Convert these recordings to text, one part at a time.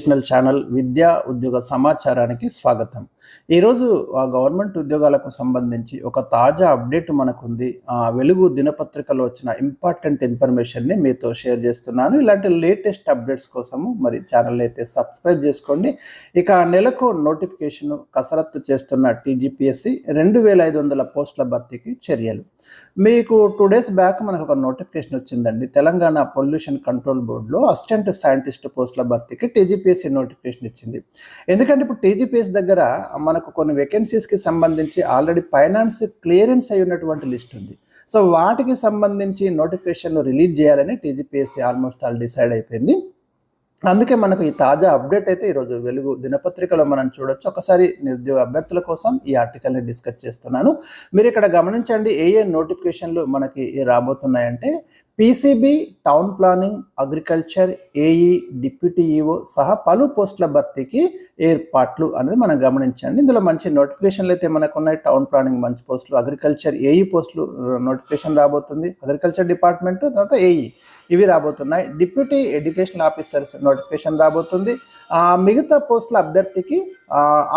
Educational channel విద్యా ఉద్యోగ సమాచారానికి స్వాగతం. ఈరోజు గవర్నమెంట్ ఉద్యోగాలకు సంబంధించి ఒక తాజా అప్డేట్ మనకుంది. వెలుగు దినపత్రికలో వచ్చిన ఇంపార్టెంట్ ఇన్ఫర్మేషన్ని మీతో షేర్ చేస్తున్నాను. ఇలాంటి లేటెస్ట్ అప్డేట్స్ కోసము మరి ఛానల్ని అయితే సబ్స్క్రైబ్ చేసుకోండి. ఇక నెలకు నోటిఫికేషన్ కసరత్తు చేస్తున్న టీజీపీఎస్సీ 2500 పోస్టుల భర్తీకి చర్యలు. మీకు 2 days బ్యాక్ మనకు ఒక నోటిఫికేషన్ వచ్చిందండి. తెలంగాణ పొల్యూషన్ కంట్రోల్ బోర్డులో అసిస్టెంట్ సైంటిస్ట్ పోస్టుల భర్తీకి టీజీపీఎస్సీ నోటిఫికేషన్ ఇచ్చింది. ఎందుకంటే ఇప్పుడు టీజీపీఎస్సీ దగ్గర మనకు కొన్ని వేకెన్సీస్కి సంబంధించి ఆల్రెడీ ఫైనాన్స్ క్లియరెన్స్ అయి ఉన్నటువంటి లిస్ట్ ఉంది. సో వాటికి సంబంధించి నోటిఫికేషన్లు రిలీజ్ చేయాలని టీజీపీఎస్సీ ఆల్మోస్ట్ ఆల్ డిసైడ్ అయిపోయింది. అందుకే మనకు ఈ తాజా అప్డేట్ అయితే ఈరోజు వెలుగు దినపత్రికలో మనం చూడొచ్చు. ఒకసారి నిరుద్యోగ అభ్యర్థుల కోసం ఈ ఆర్టికల్ని డిస్కస్ చేస్తున్నాను. మీరు ఇక్కడ గమనించండి, ఏ నోటిఫికేషన్లు మనకి రాబోతున్నాయంటే PCB, town planning, agriculture, AE, deputy EO సహా పలు పోస్టుల భర్తీకి ఏర్పాట్లు అనేది మనం గమనించండి. ఇందులో మంచి నోటిఫికేషన్లు అయితే మనకు ఉన్నాయి. టౌన్ ప్లానింగ్ మంచి పోస్టులు, అగ్రికల్చర్, ఏఈ పోస్టులు నోటిఫికేషన్ రాబోతుంది. అగ్రికల్చర్ డిపార్ట్మెంట్ తర్వాత ఏఈ ఇవి రాబోతున్నాయి. డిప్యూటీ ఎడ్యుకేషనల్ ఆఫీసర్స్ నోటిఫికేషన్ రాబోతుంది. మిగతా పోస్టుల అభ్యర్థికి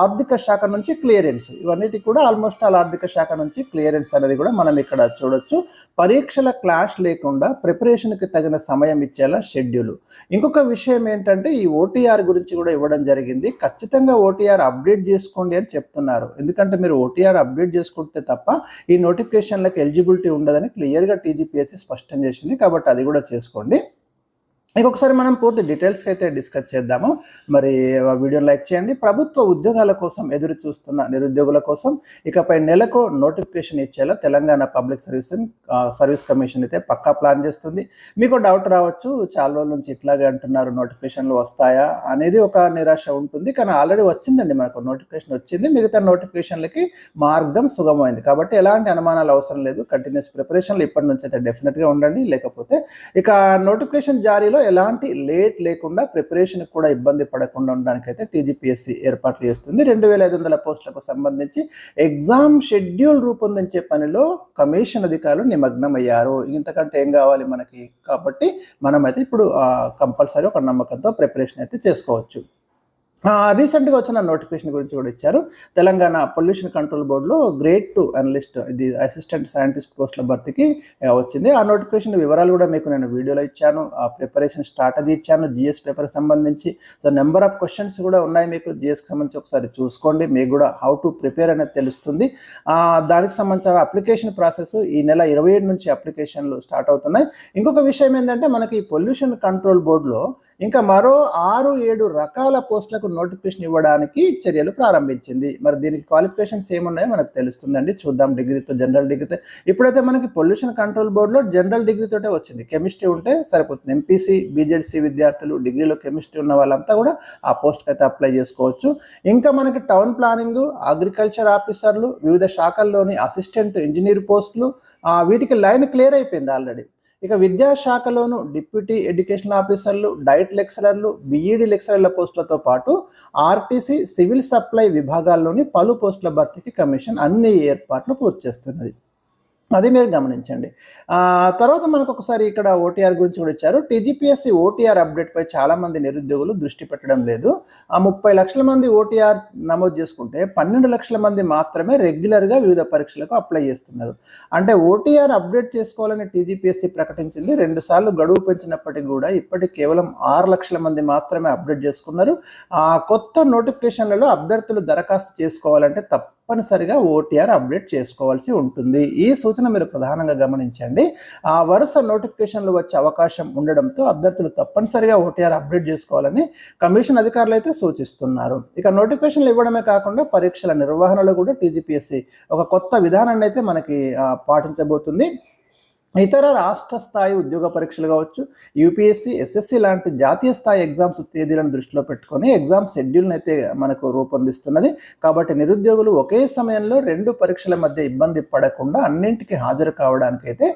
ఆర్థిక శాఖ నుంచి క్లియరెన్స్, ఇవన్నిటికి కూడా ఆల్మోస్ట్ ఆల్ ఆర్థిక శాఖ నుంచి క్లియరెన్స్ అనేది కూడా మనం ఇక్కడ చూడొచ్చు. పరీక్షల క్లాష్ లేకుండా ప్రిపరేషన్కి తగిన సమయం ఇచ్చేలా షెడ్యూల్. ఇంకొక విషయం ఏంటంటే ఈ ఓటీఆర్ గురించి కూడా ఇవ్వడం జరిగింది. ఖచ్చితంగా ఓటీఆర్ అప్డేట్ చేసుకోండి అని చెప్తున్నారు. ఎందుకంటే మీరు ఓటీఆర్ అప్డేట్ చేసుకుంటే తప్ప ఈ నోటిఫికేషన్లకు ఎలిజిబిలిటీ ఉండదని క్లియర్గా టీజీపీఎస్సీ స్పష్టం చేసింది. కాబట్టి అది కూడా చేసుకోండి. ఇంకొకసారి మనం పూర్తి డీటెయిల్స్కి అయితే డిస్కస్ చేద్దాము. మరి వీడియో లైక్ చేయండి. ప్రభుత్వ ఉద్యోగాల కోసం ఎదురు చూస్తున్న నిరుద్యోగుల కోసం ఇకపై నెలకు నోటిఫికేషన్ ఇచ్చేలా తెలంగాణ పబ్లిక్ సర్వీస్ కమిషన్ అయితే పక్కా ప్లాన్ చేస్తుంది. మీకు డౌట్ రావచ్చు, చాలా రోజుల నుంచి ఇట్లాగే అంటున్నారు, నోటిఫికేషన్లు వస్తాయా అనేది ఒక నిరాశ ఉంటుంది. కానీ ఆల్రెడీ వచ్చిందండి, మనకు నోటిఫికేషన్ వచ్చింది. మిగతా నోటిఫికేషన్లకి మార్గం సుగమైంది. కాబట్టి ఎలాంటి అనుమానాలు అవసరం లేదు. కంటిన్యూస్ ప్రిపరేషన్లు ఇప్పటి నుంచి అయితే డెఫినెట్గా ఉండండి. లేకపోతే ఇక నోటిఫికేషన్ జారీలో ఎలాంటి లేట్ లేకుండా ప్రిపరేషన్ కూడా ఇబ్బంది పడకుండా ఉండడానికైతే టీజీపీఎస్సీ ఏర్పాట్లు చేస్తుంది. 2500 పోస్టులకు సంబంధించి ఎగ్జామ్ షెడ్యూల్ రూపొందించే పనిలో కమిషన్ అధికారులు నిమగ్నమయ్యారు. ఇంతకంటే ఏం కావాలి మనకి? కాబట్టి మనమైతే ఇప్పుడు కంపల్సరీ ఒక నమ్మకంతో ప్రిపరేషన్ అయితే చేసుకోవచ్చు. రీసెంట్గా వచ్చిన నోటిఫికేషన్ గురించి కూడా ఇచ్చారు. తెలంగాణ పొల్యూషన్ కంట్రోల్ బోర్డులో గ్రేడ్ 2 అనలిస్ట్, ఇది అసిస్టెంట్ సైంటిస్ట్ పోస్టుల భర్తీకి వచ్చింది. ఆ నోటిఫికేషన్ వివరాలు కూడా మీకు నేను వీడియోలో ఇచ్చాను. ప్రిపరేషన్ స్ట్రాటజీ ఇచ్చాను జిఎస్ పేపర్కి సంబంధించి. సో నెంబర్ ఆఫ్ క్వశ్చన్స్ కూడా ఉన్నాయి మీకు జిఎస్కి సంబంధించి. ఒకసారి చూసుకోండి, మీకు కూడా హౌ టు ప్రిపేర్ అనేది తెలుస్తుంది. దానికి సంబంధించిన అప్లికేషన్ ప్రాసెస్ ఈ నెల 27 నుంచి అప్లికేషన్లు స్టార్ట్ అవుతున్నాయి. ఇంకొక విషయం ఏంటంటే మనకి పొల్యూషన్ కంట్రోల్ బోర్డులో ఇంకా మరో 6-7 రకాల పోస్టులకు నోటిఫికేషన్ ఇవ్వడానికి చర్యలు ప్రారంభించింది. మరి దీనికి క్వాలిఫికేషన్స్ ఏమున్నాయో మనకు తెలుస్తుందండి. చూద్దాం. డిగ్రీతో, జనరల్ డిగ్రీతో. ఇప్పుడైతే మనకి పొల్యూషన్ కంట్రోల్ బోర్డులో జనరల్ డిగ్రీతోటే వచ్చింది. కెమిస్ట్రీ ఉంటే సరిపోతుంది. ఎంపీసీ, బీజెడ్సీ విద్యార్థులు, డిగ్రీలో కెమిస్ట్రీ ఉన్న వాళ్ళంతా కూడా ఆ పోస్ట్కి అయితే అప్లై చేసుకోవచ్చు. ఇంకా మనకి టౌన్ ప్లానింగ్, అగ్రికల్చర్ ఆఫీసర్లు, వివిధ శాఖల్లోని అసిస్టెంట్ ఇంజనీర్ పోస్టులు, వీటికి లైన్ క్లియర్ అయిపోయింది ఆల్రెడీ. ఇక విద్యాశాఖలోను డిప్యూటీ ఎడ్యుకేషనల్ ఆఫీసర్లు, డైట్ లెక్చరర్లు, బీఈడి లెక్చరర్ల పోస్టులతో పాటు ఆర్టీసీ, సివిల్ సప్లై విభాగాల్లోని పలు పోస్టుల భర్తీకి కమిషన్ అన్ని ఏర్పాట్లు పూర్తి చేస్తున్నది. అది మీరు గమనించండి. తర్వాత మనకు ఒకసారి ఇక్కడ ఓటీఆర్ గురించి కూడా ఇచ్చారు. టీజీపీఎస్సీ ఓటీఆర్ అప్డేట్పై చాలామంది నిరుద్యోగులు దృష్టి పెట్టడం లేదు. 30 లక్షల మంది ఓటీఆర్ నమోదు చేసుకుంటే 12 లక్షల మంది మాత్రమే రెగ్యులర్గా వివిధ పరీక్షలకు అప్లై చేస్తున్నారు. అంటే ఓటీఆర్ అప్డేట్ చేసుకోవాలని టీజీపీఎస్సీ ప్రకటించింది. 2 సార్లు గడువు పెంచినప్పటికీ కూడా ఇప్పటికి కేవలం 6 లక్షల మంది మాత్రమే అప్డేట్ చేసుకున్నారు. కొత్త నోటిఫికేషన్లలో అభ్యర్థులు దరఖాస్తు చేసుకోవాలంటే తప్పనిసరిగా ఓటీఆర్ అప్డేట్ చేసుకోవాల్సి ఉంటుంది. ఈ సూచన మీరు ప్రధానంగా గమనించండి. వరుస నోటిఫికేషన్లు వచ్చే అవకాశం ఉండడంతో అభ్యర్థులు తప్పనిసరిగా ఓటీఆర్ అప్డేట్ చేసుకోవాలని కమిషన్ అధికారులు అయితే సూచిస్తున్నారు. ఇక నోటిఫికేషన్లు ఇవ్వడమే కాకుండా పరీక్షల నిర్వహణలో కూడా టీజీపీఎస్సీ ఒక కొత్త విధానాన్ని అయితే మనకి పాటించబోతుంది. ఇతర రాష్ట్ర స్థాయి ఉద్యోగ పరీక్షలు కావచ్చు, యూపీఎస్సీ, ఎస్ఎస్సీ లాంటి జాతీయ స్థాయి ఎగ్జామ్స్ తేదీలను దృష్టిలో పెట్టుకొని ఎగ్జామ్ షెడ్యూల్ని అయితే మనకు రూపొందిస్తున్నది. కాబట్టి నిరుద్యోగులు ఒకే సమయంలో 2 పరీక్షల మధ్య ఇబ్బంది పడకుండా అన్నింటికి హాజరు కావడానికైతే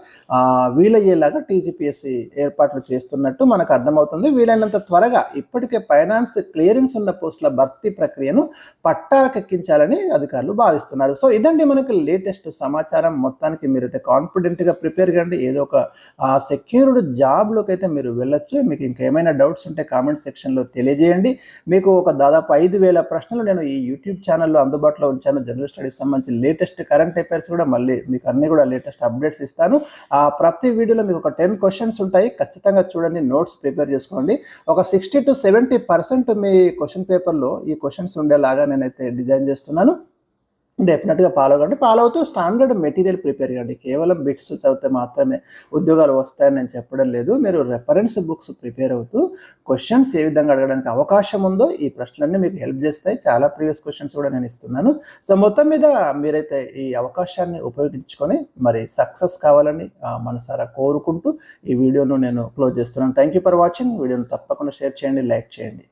వీలయ్యేలాగా టీజీపీఎస్సీ ఏర్పాట్లు చేస్తున్నట్టు మనకు అర్థమవుతుంది. వీలైనంత త్వరగా ఇప్పటికే ఫైనాన్స్ క్లియరెన్స్ ఉన్న పోస్టుల భర్తీ ప్రక్రియను పట్టాలకెక్కించాలని అధికారులు భావిస్తున్నారు. సో ఇదండి మనకు లేటెస్ట్ సమాచారం. మొత్తానికి మీరైతే కాన్ఫిడెంట్గా ప్రిపేర్ వెళ్ళండి. ఏదో ఒక సెక్యూర్డ్ జాబ్‌లోకి అయితే మీరు వెళ్ళొచ్చు. మీకు ఇంకేమైనా డౌట్స్ ఉంటే కామెంట్ సెక్షన్‌లో తెలియజేయండి. మీకు ఒక దాదాపు 5,000 ప్రశ్నలు నేను ఈ యూట్యూబ్ ఛానెల్‌లో అందుబాటులో ఉంచాను. జనరల్ స్టడీస్ సంబంధించి లేటెస్ట్ కరెంట్ అఫైర్స్ కూడా మళ్ళీ మీకు అన్నీ కూడా లేటెస్ట్ అప్డేట్స్ ఇస్తాను. ప్రతి వీడియోలో మీకు ఒక 10 క్వెషన్స్ ఉంటాయి. ఖచ్చితంగా చూడండి, నోట్స్ ప్రిపేర్ చేసుకోండి. ఒక 60-70% మీ క్వెషన్ పేపర్‌లో ఈ క్వెషన్స్ ఉండేలాగా నేనైతే డిజైన్ చేస్తున్నాను. డెఫినెట్‌గా ఫాలో కండి. ఫాలో అవుతూ స్టాండర్డ్ మెటీరియల్ ప్రిపేర్ చేయండి. కేవలం బిట్స్ చదివితే మాత్రమే ఉద్యోగాలు వస్తాయని నేను చెప్పడం లేదు. మీరు రెఫరెన్స్ బుక్స్ ప్రిపేర్ అవుతూ క్వెషన్స్ ఏ విధంగా అడగడానికి అవకాశం ఉందో ఈ ప్రశ్నలన్నీ మీకు హెల్ప్ చేస్తాయి. చాలా ప్రీవియస్ క్వెషన్స్ కూడా నేను ఇస్తున్నాను. సో మొత్తం మీద మీరైతే ఈ అవకాశాన్ని ఉపయోగించుకొని మరి సక్సెస్ కావాలని మనసారా కోరుకుంటూ ఈ వీడియోను నేను క్లోజ్ చేస్తున్నాను. Thank you for watching. వీడియోను తప్పకుండా షేర్ చేయండి, లైక్ చేయండి.